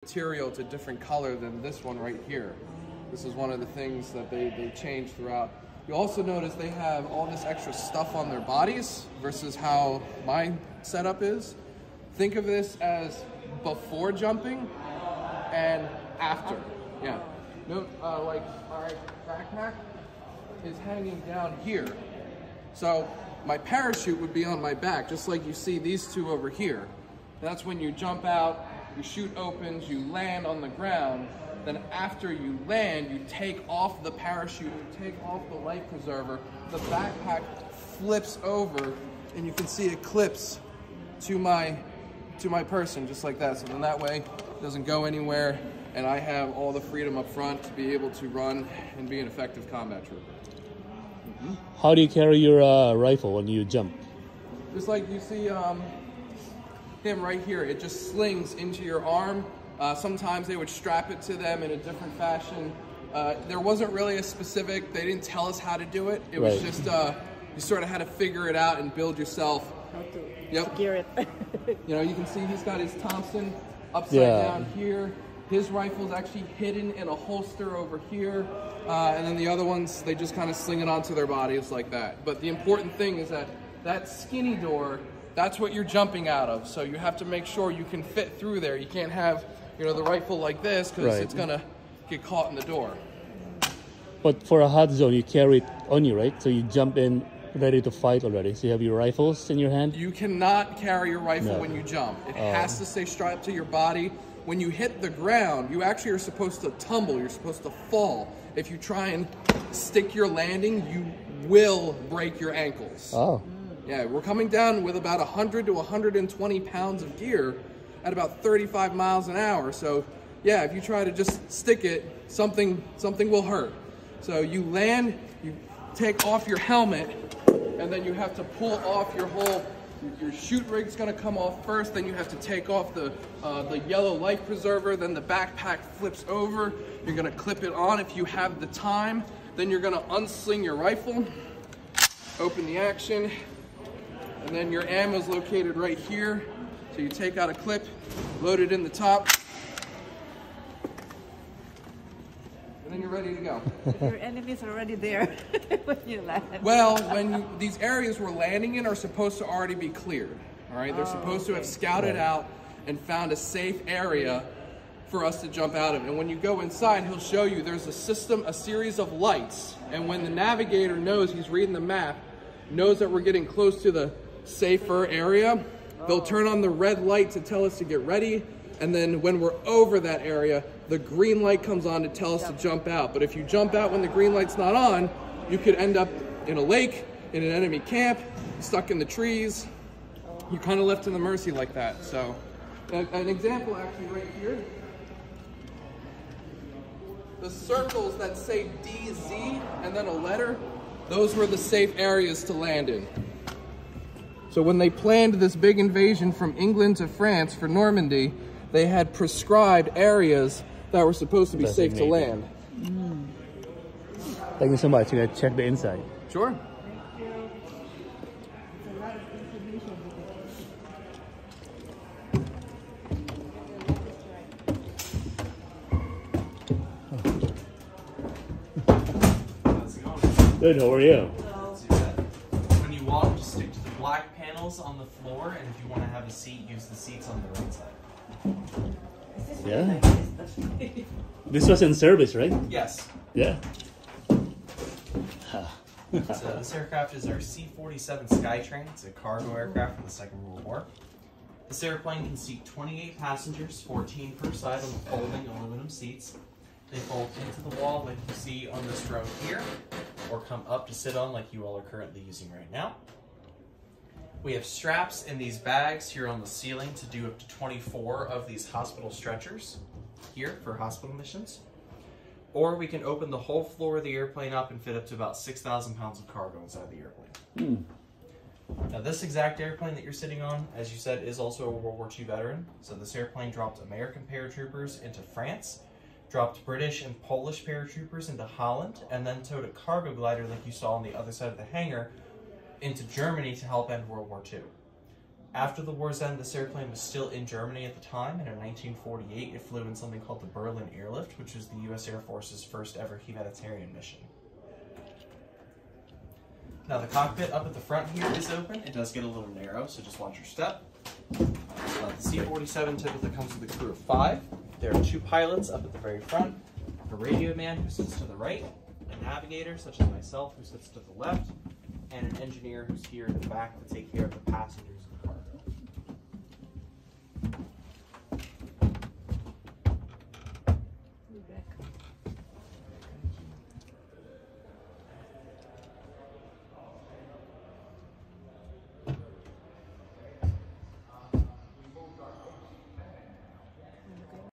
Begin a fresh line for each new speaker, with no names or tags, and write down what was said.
material to different color than this one right here. This is one of the things that they change throughout. You also notice they have all this extra stuff on their bodies versus how my setup is. Think of this as before jumping and after. Yeah. Note, like my backpack is hanging down here. So my parachute would be on my back, just like you see these two over here. That's when you jump out, your chute opens, you land on the ground. Then after you land, you take off the parachute, you take off the life preserver, the backpack flips over, and you can see it clips to my person, just like that. So then that way, it doesn't go anywhere, and I have all the freedom up front to be able to run and be an effective combat trooper. Mm-hmm.
How do you carry your rifle when you jump?
Just like you see him right here, it just slings into your arm. Sometimes they would strap it to them in a different fashion. There wasn't really a specific, they didn't tell us how to do it. It was just, you sort of had to figure it out and build yourself.
How to gear it.
You know, you can see he's got his Thompson upside down here. His rifle's actually hidden in a holster over here. And then the other ones, they just kind of sling it onto their bodies like that. But the important thing is that that skinny door, that's what you're jumping out of. So you have to make sure you can fit through there. You can't have, you know, the rifle like this because it's gonna get caught in the door.
But for a hot zone, you carry it on you, right? So you jump in ready to fight already. So you have your rifles in your hand?
You cannot carry your rifle when you jump. It has to stay strapped to your body. When you hit the ground, you actually are supposed to tumble. You're supposed to fall. If you try and stick your landing, you will break your ankles.
Oh.
Yeah, we're coming down with about 100 to 120 pounds of gear at about 35 miles an hour. So yeah, if you try to just stick it, something will hurt. So you land, you take off your helmet, and then you have to pull off your whole, your chute rig's gonna come off first, then you have to take off the yellow life preserver, then the backpack flips over, you're gonna clip it on if you have the time, then you're gonna unsling your rifle, open the action, and then your ammo is located right here. So you take out a clip, load it in the top, and then you're ready to go.
Your enemies are already there when you land.
Well, these areas we're landing in are supposed to already be cleared. All right, they're supposed to have scouted out and found a safe area for us to jump out of. And when you go inside, he'll show you there's a system, a series of lights. And when the navigator knows, he's reading the map, knows that we're getting close to the safer area, they'll turn on the red light to tell us to get ready, and then when we're over that area, the green light comes on to tell us to jump out. But if you jump out when the green light's not on, you could end up in a lake, in an enemy camp, stuck in the trees. You're kind of left to the mercy like that. So, an example actually right here, the circles that say DZ and then a letter, those were the safe areas to land in. So when they planned this big invasion from England to France for Normandy, they had prescribed areas that were supposed to be safe to land.
Thank you so much. You gotta check the inside.
Sure.
Good, how are you?
When you walk, just stick to the black panels on the floor, and if you want to have a seat, use the seats on the right side.
Yeah. This was in service, right?
Yes.
Yeah.
So this aircraft is our C-47 Skytrain. It's a cargo aircraft from the Second World War. This airplane can seat 28 passengers, 14 per side on the folding aluminum seats. They fold into the wall like you see on this row here, or come up to sit on like you all are currently using right now. We have straps in these bags here on the ceiling to do up to 24 of these hospital stretchers here for hospital missions. Or we can open the whole floor of the airplane up and fit up to about 6,000 pounds of cargo inside the airplane. Now this exact airplane that you're sitting on, as you said, is also a World War II veteran. So this airplane dropped American paratroopers into France, dropped British and Polish paratroopers into Holland, and then towed a cargo glider like you saw on the other side of the hangar into Germany to help end World War II. After the war's end, this airplane was still in Germany at the time, and in 1948 it flew in something called the Berlin Airlift, which was the U.S. Air Force's first ever humanitarian mission. Now the cockpit up at the front here is open. It does get a little narrow, so just watch your step. The C-47 typically comes with a crew of 5. There are 2 pilots up at the very front, a radio man who sits to the right, a navigator such as myself who sits to the left, and an engineer who's here in the back to take care of the passengers